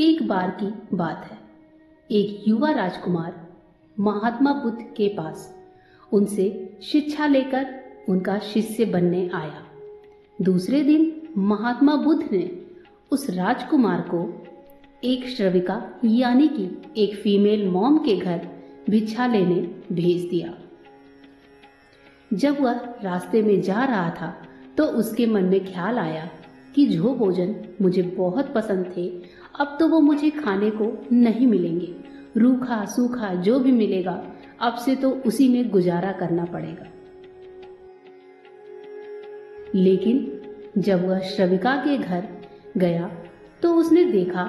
एक बार की बात है। एक युवा राजकुमार महात्मा बुद्ध के पास उनसे शिक्षा लेकर उनका शिष्य बनने आया। दूसरे दिन महात्मा बुद्ध ने उस राजकुमार को एक श्रविका यानी कि एक फीमेल मॉम के घर भिक्षा लेने भेज दिया। जब वह रास्ते में जा रहा था तो उसके मन में ख्याल आया कि जो भोजन मुझे बहुत पसंद थे अब तो वो मुझे खाने को नहीं मिलेंगे। रूखा सूखा जो भी मिलेगा अब से तो उसी में गुजारा करना पड़ेगा। लेकिन जब वह श्रविका के घर गया तो उसने देखा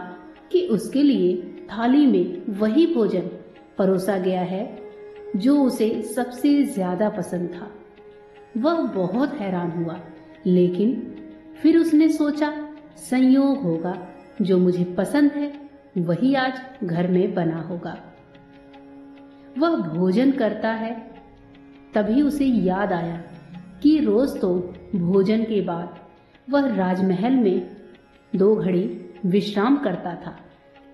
कि उसके लिए थाली में वही भोजन परोसा गया है जो उसे सबसे ज्यादा पसंद था। वह बहुत हैरान हुआ, लेकिन फिर उसने सोचा संयोग होगा, जो मुझे पसंद है वही आज घर में बना होगा। वह भोजन करता है, तभी उसे याद आया कि रोज तो भोजन के बाद वह राजमहल में 2 घड़ी विश्राम करता था,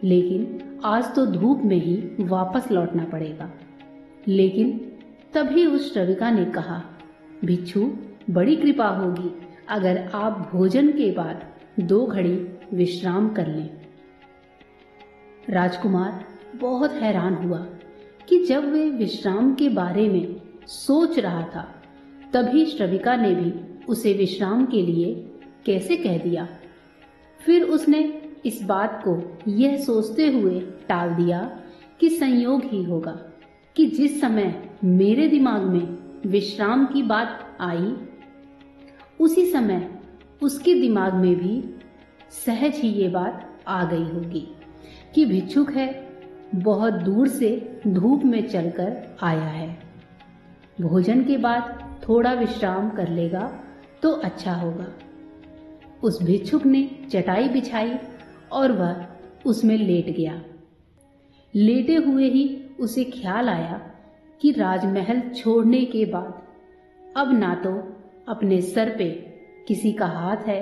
लेकिन आज तो धूप में ही वापस लौटना पड़ेगा। लेकिन तभी उस श्रविका ने कहा, भिक्षु बड़ी कृपा होगी अगर आप भोजन के बाद 2 घड़ी विश्राम कर लें। राजकुमार बहुत हैरान हुआ कि जब वे विश्राम के बारे में सोच रहा था तभी श्रविका ने भी उसे विश्राम के लिए कैसे कह दिया। फिर उसने इस बात को यह सोचते हुए टाल दिया कि संयोग ही होगा कि जिस समय मेरे दिमाग में विश्राम की बात आई उसी समय उसके दिमाग में भी सहज ही ये बात आ गई होगी कि भिक्षुक है, बहुत दूर से धूप में चलकर आया है, भोजन के बाद थोड़ा विश्राम कर लेगा तो अच्छा होगा। उस भिक्षुक ने चटाई बिछाई और वह उसमें लेट गया। लेटे हुए ही उसे ख्याल आया कि राजमहल छोड़ने के बाद अब ना तो अपने सर पे किसी का हाथ है,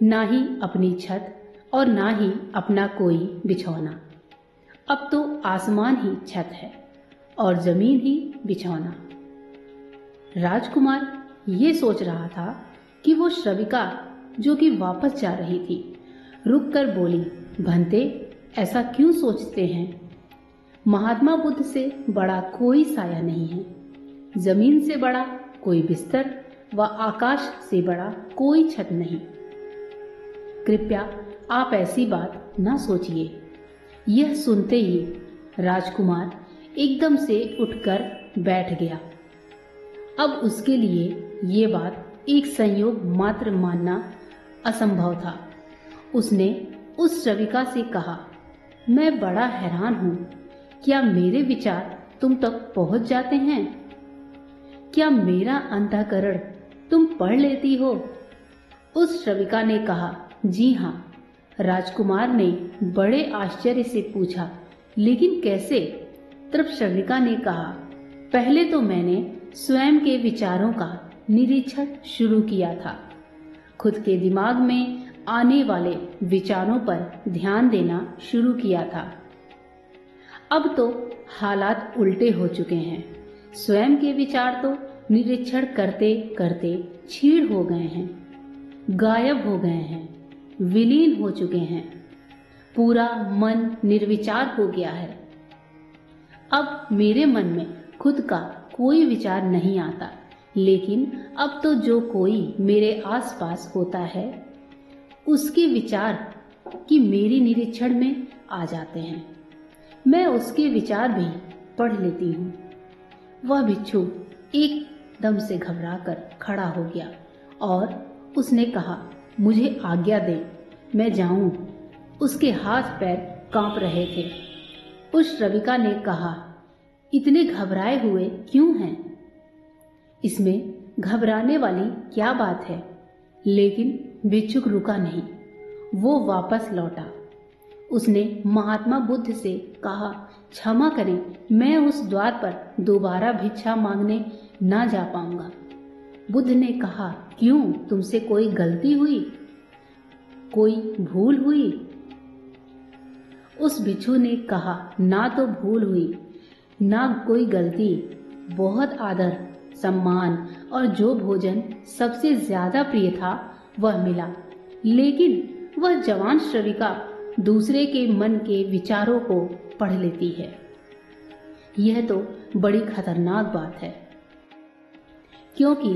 ना ही अपनी छत और ना ही अपना कोई बिछौना। अब तो आसमान ही छत है और जमीन ही बिछौना। राजकुमार ये सोच रहा था कि वो श्रविका जो कि वापस जा रही थी रुककर बोली, भंते ऐसा क्यों सोचते हैं? महात्मा बुद्ध से बड़ा कोई साया नहीं है, जमीन से बड़ा कोई बिस्तर व आकाश से बड़ा कोई छत नहीं। कृपया आप ऐसी बात ना सोचिए। यह सुनते ही राजकुमार एकदम से उठकर बैठ गया। अब उसके लिए ये बात एक संयोग मात्र मानना असंभव था। उसने उस श्रविका से कहा, मैं बड़ा हैरान हूं, क्या मेरे विचार तुम तक पहुंच जाते हैं? क्या मेरा अंतःकरण तुम पढ़ लेती हो? उस श्रविका ने कहा, जी हाँ। राजकुमार ने बड़े आश्चर्य से पूछा, लेकिन कैसे? तब श्रविका ने कहा, पहले तो मैंने स्वयं के विचारों का निरीक्षण शुरू किया था, खुद के दिमाग में आने वाले विचारों पर ध्यान देना शुरू किया था। अब तो हालात उल्टे हो चुके हैं। स्वयं के विचार तो निरीक्षण करते करते क्षीण हो गए हैं, गायब हो गए हैं, विलीन हो चुके हैं। पूरा मन निर्विचार हो गया है। अब मेरे मन में खुद का कोई विचार नहीं आता, लेकिन अब तो जो कोई मेरे आसपास होता है उसके विचार की मेरी निरीक्षण में आ जाते हैं। मैं उसके विचार भी पढ़ लेती हूँ। वह भिक्षु एकदम से घबराकर खड़ा हो गया और उसने कहा, मुझे आज्ञा दे, मैं जाऊं। उसके हाथ पैर कांप रहे थे। उस श्रविका ने कहा, इतने घबराए हुए क्यों हैं? इसमें घबराने वाली क्या बात है? लेकिन भिक्षुक रुका नहीं, वो वापस लौटा। उसने महात्मा बुद्ध से कहा, क्षमा करें, मैं उस द्वार पर दोबारा भिक्षा मांगने ना जा पाऊंगा। बुद्ध ने कहा, क्यों? तुमसे कोई गलती हुई? कोई भूल हुई? उस भिक्षु ने कहा, ना तो भूल हुई, ना कोई गलती, बहुत आदर, सम्मान और जो भोजन सबसे ज्यादा प्रिय था वह मिला। लेकिन वह जवान श्रविका दूसरे के मन के विचारों को पढ़ लेती है। यह तो बड़ी खतरनाक बात है, क्योंकि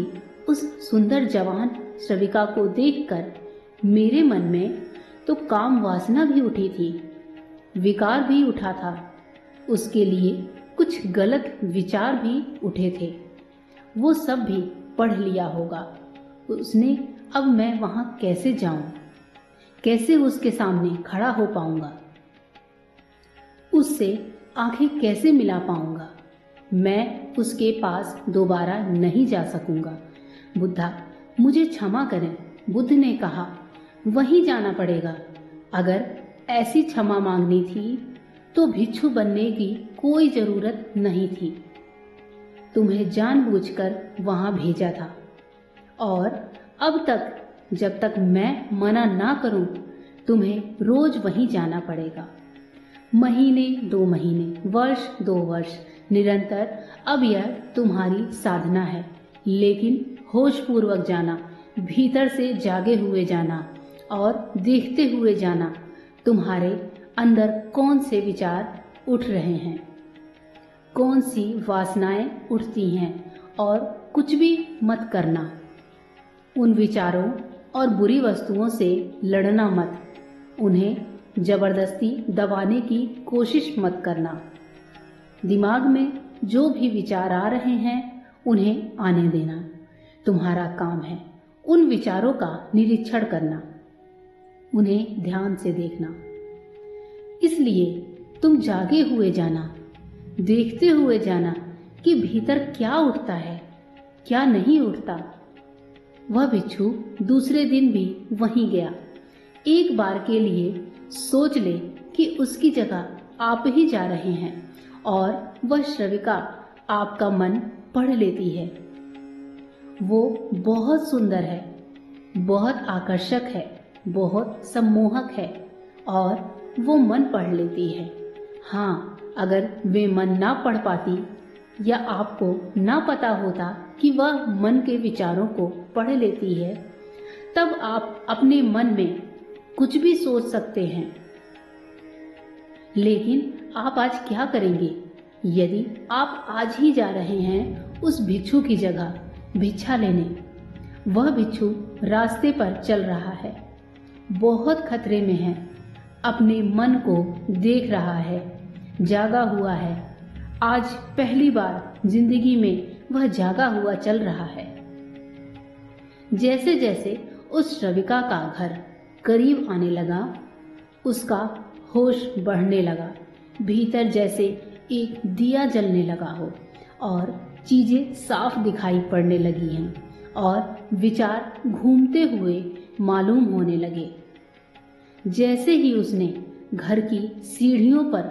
उस सुंदर जवान श्रविका को देखकर मेरे मन में तो काम वासना भी उठी थी, विकार भी उठा था, उसके लिए कुछ गलत विचार भी उठे थे। वो सब भी पढ़ लिया होगा उसने। अब मैं वहां कैसे जाऊं, कैसे उसके सामने खड़ा हो पाऊंगा, उससे आंखें कैसे मिला पाऊंगा? मैं उसके पास दोबारा नहीं जा सकूंगा। बुद्धा, मुझे क्षमा करें। बुद्ध ने कहा, वहीं जाना पड़ेगा। अगर ऐसी क्षमा मांगनी थी तो भिक्षु बनने की कोई जरूरत नहीं थी। तुम्हें जानबूझकर वहां भेजा था, और अब तक जब तक मैं मना ना करूं तुम्हें रोज वहीं जाना पड़ेगा। महीने 2 महीने, वर्ष 2 वर्ष, निरंतर अब यह तुम्हारी साधना है। लेकिन होश पूर्वक जाना, भीतर से जागे हुए जाना और देखते हुए जाना तुम्हारे अंदर कौन से विचार उठ रहे हैं, कौन सी वासनाएं उठती हैं, और कुछ भी मत करना। उन विचारों और बुरी वस्तुओं से लड़ना मत, उन्हें जबरदस्ती दबाने की कोशिश मत करना। दिमाग में जो भी विचार आ रहे हैं उन्हें आने देना तुम्हारा काम है। उन विचारों का निरीक्षण करना, उन्हें ध्यान से देखना। इसलिए तुम जागे हुए जाना, देखते हुए जाना कि भीतर क्या उठता है, क्या नहीं उठता। वह भिक्षु दूसरे दिन भी वहीं गया। एक बार के लिए सोच ले कि उसकी जगह आप ही जा रहे हैं और वह श्रविका आपका मन पढ़ लेती है। वो बहुत सुंदर है, बहुत आकर्षक है, बहुत सम्मोहक है और वो मन पढ़ लेती है। हाँ, अगर वे मन ना पढ़ पाती या आपको ना पता होता कि वह मन के विचारों को पढ़ लेती है, तब आप अपने मन में कुछ भी सोच सकते हैं। लेकिन आप आज क्या करेंगे? यदि आप आज ही जा रहे हैं उस भिक्षु की जगह भिक्षा लेने, वह भिक्षु रास्ते पर चल रहा है, बहुत खतरे में है, अपने मन को देख रहा है, जागा हुआ है। आज पहली बार जिंदगी में वह जागा हुआ चल रहा है। जैसे जैसे उस श्रविका का घर करीब आने लगा, उसका होश बढ़ने लगा। भीतर जैसे एक दिया जलने लगा हो और चीजें साफ दिखाई पड़ने लगी हैं और विचार घूमते हुए मालूम होने लगे। जैसे ही उसने घर की सीढ़ियों पर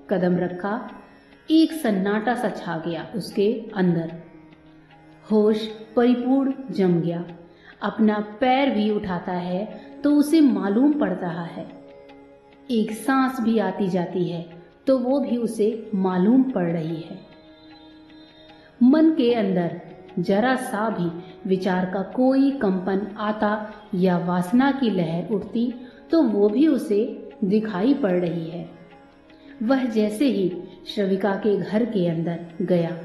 कदम रखा, एक सन्नाटा सा छा गया उसके अंदर। होश परिपूर्ण जम गया। अपना पैर भी उठाता है तो उसे मालूम पड़ रहा है, एक सांस भी आती जाती है तो वो भी उसे मालूम पड़ रही है। मन के अंदर जरा सा भी विचार का कोई कंपन आता या वासना की लहर उठती तो वो भी उसे दिखाई पड़ रही है। वह जैसे ही श्रविका के घर के अंदर गया,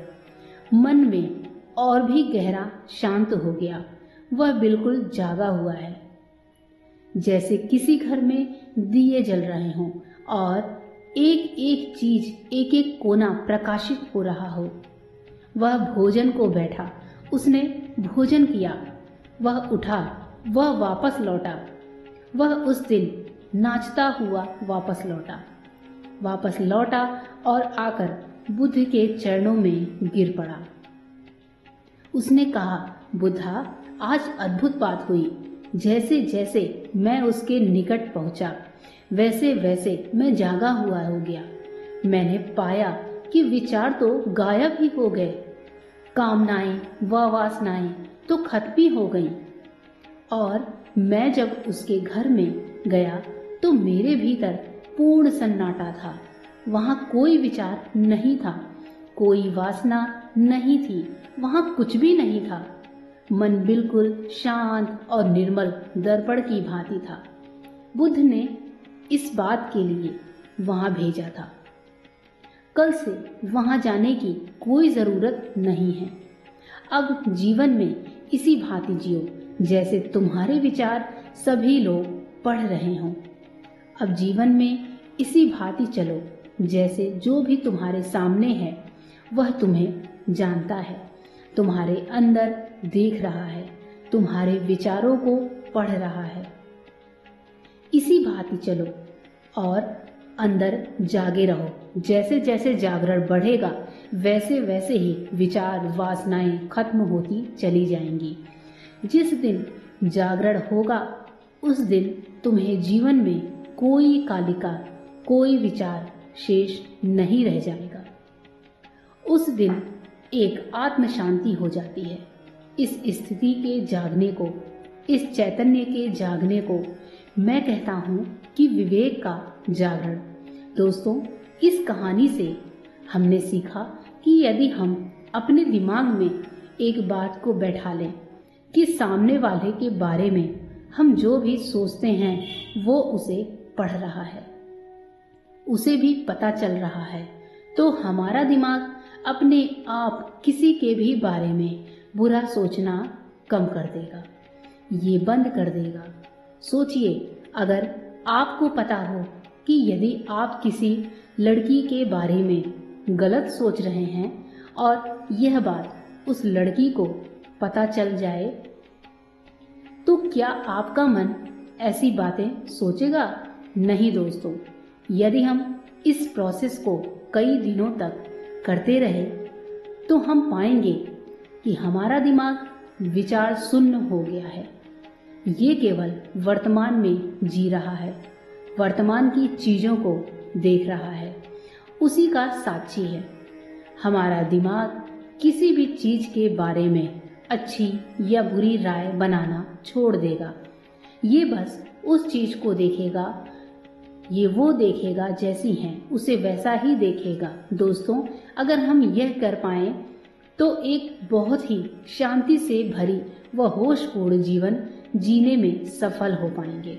मन में और भी गहरा शांत हो गया। वह बिल्कुल जागा हुआ है, जैसे किसी घर में दिए जल रहे हों और एक एक चीज, एक एक कोना प्रकाशित हो रहा हो। वह भोजन को बैठा, उसने भोजन किया, वह उठा, वह वापस लौटा। वह उस दिन नाचता हुआ वापस लौटा और आकर बुद्ध के चरणों में गिर पड़ा। उसने कहा, बुद्धा, आज अद्भुत बात हुई। जैसे जैसे मैं उसके निकट पहुंचा, वैसे वैसे मैं जागा हुआ हो गया। मैंने पाया कि विचार तो गायब ही हो गए, कामनाएं व वासनाएं तो खत्म ही हो गईं। और मैं जब उसके घर में गया तो मेरे भीतर पूर्ण सन्नाटा था। वहां कोई विचार नहीं था, कोई वासना नहीं थी, वहां कुछ भी नहीं था। मन बिल्कुल शांत और निर्मल दर्पण की भांति था। बुद्ध ने इस बात के लिए वहां भेजा था। कल से वहां जाने की कोई जरूरत नहीं है। अब जीवन में इसी भांति जियो जैसे तुम्हारे विचार सभी लोग पढ़ रहे हों। अब जीवन में इसी भांति चलो जैसे जो भी तुम्हारे सामने है वह तुम्हें जानता है, तुम्हारे अंदर देख रहा है, तुम्हारे विचारों को पढ़ रहा है। इसी भांति चलो और अंदर जागे रहो। जैसे जैसे जागरण बढ़ेगा वैसे वैसे ही विचार वासनाएं खत्म होती चली जाएंगी। जिस दिन जागरण होगा उस दिन तुम्हें जीवन में कोई कालिका, कोई विचार शेष नहीं रह जाएगा। उस दिन एक आत्म शांति हो जाती है। इस स्थिति के जागने को, इस चैतन्य के जागने को मैं कहता हूँ कि विवेक का जागरण। दोस्तों, इस कहानी से हमने सीखा कि यदि हम अपने दिमाग में एक बात को बैठा लें कि सामने वाले के बारे में हम जो भी सोचते हैं वो उसे पढ़ रहा है, उसे भी पता चल रहा है, तो हमारा दिमाग अपने आप किसी के भी बारे में बुरा सोचना कम कर देगा, ये बंद कर देगा। सोचिए, अगर आपको पता हो कि यदि आप किसी लड़की के बारे में गलत सोच रहे हैं और यह बात उस लड़की को पता चल जाए, तो क्या आपका मन ऐसी बातें सोचेगा? नहीं दोस्तों, यदि हम इस प्रोसेस को कई दिनों तक करते रहे तो हम पाएंगे कि हमारा दिमाग विचार शून्य हो गया है। ये केवल वर्तमान में जी रहा है, वर्तमान की चीजों को देख रहा है, उसी का साक्षी है। हमारा दिमाग किसी भी चीज के बारे में अच्छी या बुरी राय बनाना छोड़ देगा। ये बस उस चीज को देखेगा, ये वो देखेगा जैसी है, उसे वैसा ही देखेगा। दोस्तों, अगर हम यह कर पाएं तो एक बहुत ही शांति से भरी व होशपूर्ण जीवन जीने में सफल हो पाएंगे।